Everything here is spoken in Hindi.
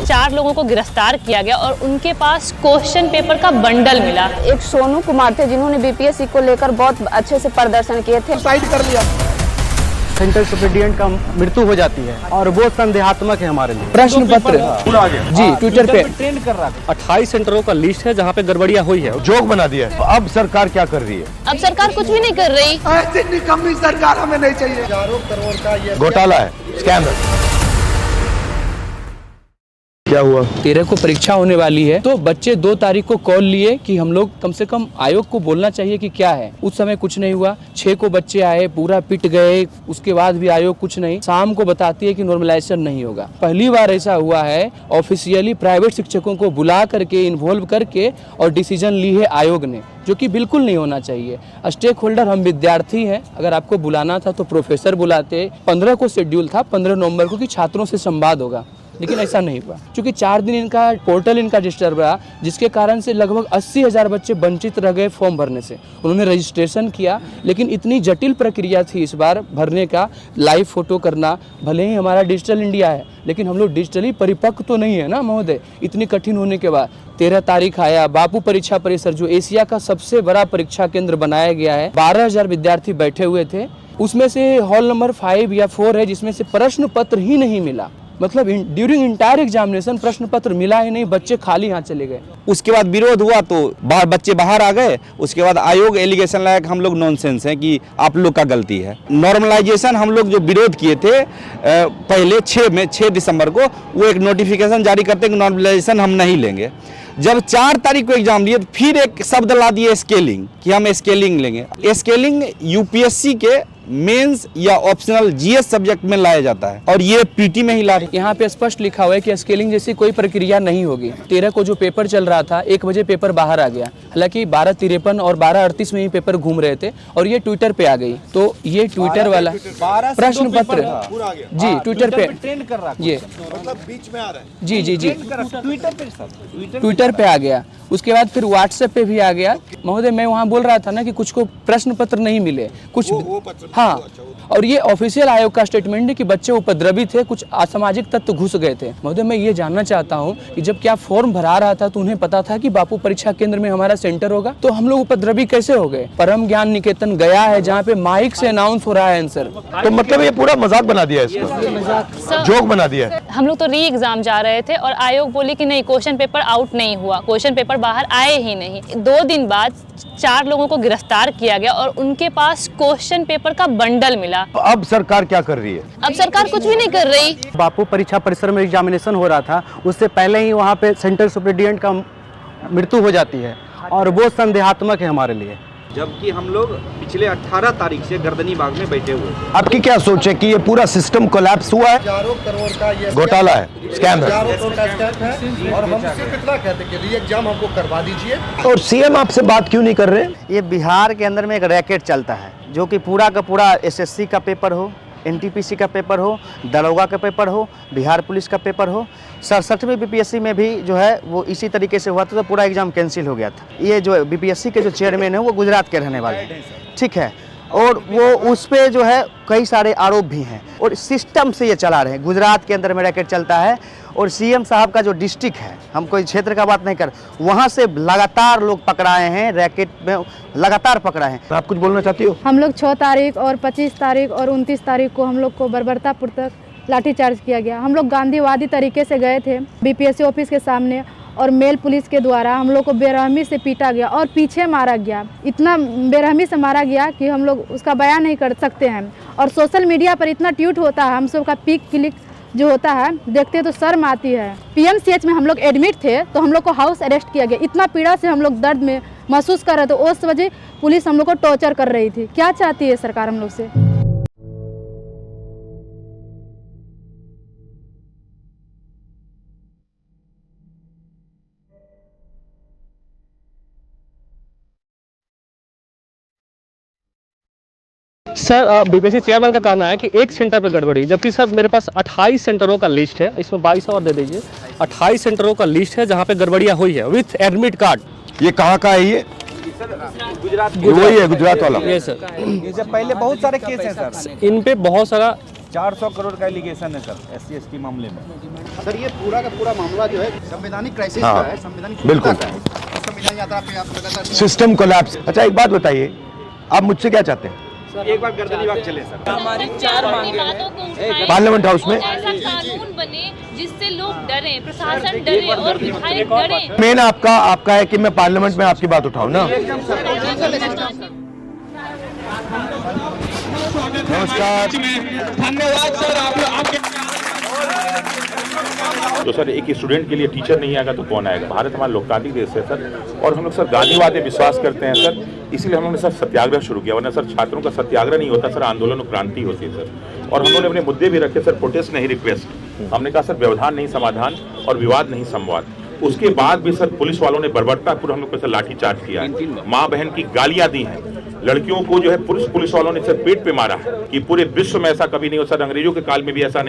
4 लोगों को गिरफ्तार किया गया और उनके पास क्वेश्चन पेपर का बंडल मिला। एक सोनू कुमार थे जिन्होंने बीपीएससी को लेकर बहुत अच्छे से प्रदर्शन किए थे। साइड कर लिया। सेंट्रल सुपरिटेंडेंट का मृत्यु हो जाती है और वो संदेहात्मक है हमारे लिए। प्रश्न पत्र जी ट्विटर पे ट्रेंड कर रहा है। 28 सेंटरों का लिस्ट है जहाँ पे गड़बड़ियाँ हुई है। जोक बना दिया है। अब सरकार क्या कर रही है? अब सरकार कुछ भी नहीं कर रही। ऐसी निकम्मी सरकार हमें नहीं चाहिए। हजारों करोड़ का ये घोटाला है, स्कैम है। क्या हुआ? 13 को परीक्षा होने वाली है तो बच्चे 2 तारीख को कॉल लिए कि हम लोग कम से कम आयोग को बोलना चाहिए कि क्या है। उस समय कुछ नहीं हुआ। 6 को बच्चे आए, पूरा पिट गए, उसके बाद भी आयोग कुछ नहीं। शाम को बताती है कि नॉर्मलाइजेशन नहीं होगा। पहली बार ऐसा हुआ है ऑफिशियली प्राइवेट शिक्षकों को बुला करके इन्वॉल्व करके और डिसीजन ली है आयोग ने, जो कि बिल्कुल नहीं होना चाहिए। स्टेक होल्डर हम विद्यार्थी हैं, अगर आपको बुलाना था तो प्रोफेसर बुलाते। 15 को शेड्यूल था 15 नवंबर को कि छात्रों से संवाद होगा, लेकिन ऐसा नहीं हुआ। क्योंकि 4 दिन इनका पोर्टल इनका डिस्टर्ब रहा, जिसके कारण से लगभग 80,000 बच्चे वंचित रह गए फॉर्म भरने से। उन्होंने रजिस्ट्रेशन किया, लेकिन इतनी जटिल प्रक्रिया थी इस बार भरने का। लाइव फोटो करना, भले ही हमारा डिजिटल इंडिया है लेकिन हम लोग डिजिटली परिपक्व तो नहीं है ना महोदय। इतनी कठिन होने के बाद 13 तारीख आया। बापू परीक्षा परिसर जो एशिया का सबसे बड़ा परीक्षा केंद्र बनाया गया है, 12,000 विद्यार्थी बैठे हुए थे। उसमें से हॉल नंबर 5 या 4 है जिसमें से प्रश्न पत्र ही नहीं मिला। मतलब ड्यूरिंग इंटायर एग्जामिनेशन प्रश्न पत्र मिला ही नहीं, बच्चे खाली हाथ चले गए। उसके बाद विरोध हुआ तो बच्चे बाहर आ गए। उसके बाद आयोग एलिगेशन लाया कि हम लोग नॉनसेंस हैं, कि आप लोग का गलती है। नॉर्मलाइजेशन हम लोग जो विरोध किए थे पहले 6 दिसंबर को, वो एक नोटिफिकेशन जारी करते कि नॉर्मलाइजेशन हम नहीं लेंगे। जब 4 तारीख को एग्जाम लिए तो फिर एक शब्द ला दिए स्केलिंग, कि हम स्केलिंग लेंगे। स्केलिंग यूपीएससी के मेंस या ऑप्शनल जीएस सब्जेक्ट में लाया जाता है और ये पीटी में ही ला रहे। यहाँ पे स्पष्ट लिखा हुआ है कि स्केलिंग जैसी कोई प्रक्रिया नहीं होगी। 13 को जो पेपर चल रहा था 1 बजे पेपर बाहर आ गया। हालांकि 12:53 और 12:38 में ही पेपर घूम रहे थे और ये ट्विटर पे आ गई। तो ये ट्विटर वाला प्रश्न पत्र जी ट्विटर पे ट्रेंड कर रहा है, ये मतलब बीच में आ रहा है। जी ट्विटर पे आ गया। उसके बाद फिर व्हाट्सएप पे भी आ गया। महोदय मैं वहाँ बोल रहा था ना कि कुछ को प्रश्न पत्र नहीं मिले, कुछ हाँ। और ये ऑफिशियल आयोग का स्टेटमेंट है कि बच्चे उपद्रवी थे, कुछ असामाजिक तत्व घुस गए थे। महोदय मैं ये जानना चाहता हूँ कि जब क्या फॉर्म भरा रहा था तो उन्हें पता था कि बापू परीक्षा केंद्र में हमारा सेंटर होगा, तो हम लोग उपद्रवी कैसे हो गए? परम ज्ञान निकेतन गया है जहाँ पे माइक से अनाउंस हो रहा है आंसर। तो मतलब ये पूरा मजाक बना दिया है, इसको जोक बना दिया है। हम लोग तो री एग्जाम जा रहे थे और आयोग बोले कि नहीं, क्वेश्चन पेपर आउट नहीं हुआ, क्वेश्चन पेपर बाहर आए ही नहीं। 2 दिन बाद 4 लोगों को गिरफ्तार किया गया और उनके पास क्वेश्चन पेपर का बंडल मिला। अब सरकार क्या कर रही है? अब सरकार कुछ भी नहीं कर रही। बापू परीक्षा परिसर में एग्जामिनेशन हो रहा था, उससे पहले ही वहाँ पे सेंट्रल सुपरिटेंडेंट का मृत्यु हो जाती है और वो संदेहात्मक है हमारे लिए। जबकि हम लोग पिछले 18 तारीख से गर्दनी बाग में बैठे हुए थे। आपकी क्या सोच है कि ये पूरा सिस्टम कोलैप्स हुआ है? हजारों करोड़ का ये घोटाला है, स्कैम है। हजारों करोड़ का स्कैम है और हम सिर्फ इतना कहते हैं कि री एग्जाम हमको करवा दीजिए। और सीएम आपसे बात क्यों नहीं कर रहे? ये बिहार के अंदर में एक रैकेट चलता है, जो कि पूरा का पूरा एसएससी का पेपर हो, एनटीपीसी का पेपर हो, दरोगा का पेपर हो, बिहार पुलिस का पेपर हो। 67वें बीपीएससी में भी जो है वो इसी तरीके से हुआ था, तो पूरा एग्जाम कैंसिल हो गया था। ये जो बीपीएससी के जो चेयरमैन है वो गुजरात के रहने वाले हैं, ठीक है। और वो उस पे जो है कई सारे आरोप भी हैं और सिस्टम से ये चला रहे हैं। गुजरात के अंदर में रैकेट चलता है और सीएम साहब का जो डिस्ट्रिक्ट है, हम कोई क्षेत्र का बात नहीं कर, वहाँ से लगातार लोग पकड़ाए हैं, रैकेट में लगातार पकड़ाए हैं। आप कुछ बोलना चाहती हो? हम लोग 6 तारीख और 25 तारीख और 29 तारीख को हम लोग को बर्बरतापुर तक लाठीचार्ज किया गया। हम लोग गांधीवादी तरीके से गए थे बीपीएससी ऑफिस के सामने और मेल पुलिस के द्वारा हम लोग को बेरहमी से पीटा गया और पीछे मारा गया। इतना बेरहमी से मारा गया कि हम लोग उसका बयान नहीं कर सकते हैं। और सोशल मीडिया पर इतना ट्वीट होता है, हम सब का पिक क्लिक जो होता है देखते तो शर्म आती है। पीएमसीएच में हम लोग एडमिट थे तो हम लोग को हाउस अरेस्ट किया गया। इतना पीड़ा से हम लोग दर्द में महसूस कर रहे थे, उस वजह पुलिस हम लोग को टॉर्चर कर रही थी। क्या चाहती है सरकार हम लोग से? सर बीपीएससी चेयरमैन का कहना है कि एक सेंटर पर गड़बड़ी, जबकि सर मेरे पास 28 सेंटरों का लिस्ट है, इसमें 22 और दे दीजिए। 28 सेंटरों का लिस्ट है जहाँ पे गड़बड़ियाँ हुई है विथ एडमिट कार्ड। ये कहाँ का है? ये गुजरात वही है, गुजरात वाला। ये सर ये जब पहले बहुत सारे केस हैं सर, इन पे बहुत सारा 400 करोड़ का एलिगेशन है सर SC/ST मामले में। सर ये पूरा का पूरा मामला जो है संवैधानिक क्राइसिस हाँ, का है, संवैधानिक बिल्कुल। का है। संविधान यात्रा पे आप लगातार सिस्टम कोलैप्स। अच्छा एक बात बताइए, आप मुझसे क्या चाहते हैं? एक बार गर्दनी बाग चले सर। हमारी 4 मांगे पार्लियामेंट हाउस में ऐसा कानून बने जिससे लोग डरे, प्रशासन डरे और विधायक डरे। मेन आपका है कि मैं पार्लियामेंट में आपकी बात उठाऊं ना। नमस्कार। धन्यवाद सर आपके। तो सर एक स्टूडेंट के लिए टीचर नहीं आएगा तो कौन आएगा? भारत हमारा लोकतांत्रिक देश है सर, और हम लोग सर गांधीवाद में विश्वास करते हैं सर, इसीलिए हम लोगों ने सर सत्याग्रह शुरू किया। वरना सर छात्रों का सत्याग्रह नहीं होता सर, आंदोलन और क्रांति होती है सर। और हम लोगों ने अपने मुद्दे भी रखे सर, प्रोटेस्ट नहीं रिक्वेस्ट। हमने कहा सर व्यवधान नहीं समाधान और विवाद नहीं संवाद। उसके बाद भी सर पुलिस वालों ने बर्बरतापूर्वक हम लोग पर सर लाठीचार्ज किया है, माँ बहन की गालियां दी हैं, लड़कियों को जो है पुलिस वालों ने सर पेट पे मारा है कि पूरे विश्व में ऐसा कभी नहीं हो सर, अंग्रेजों के काल में भी ऐसा नहीं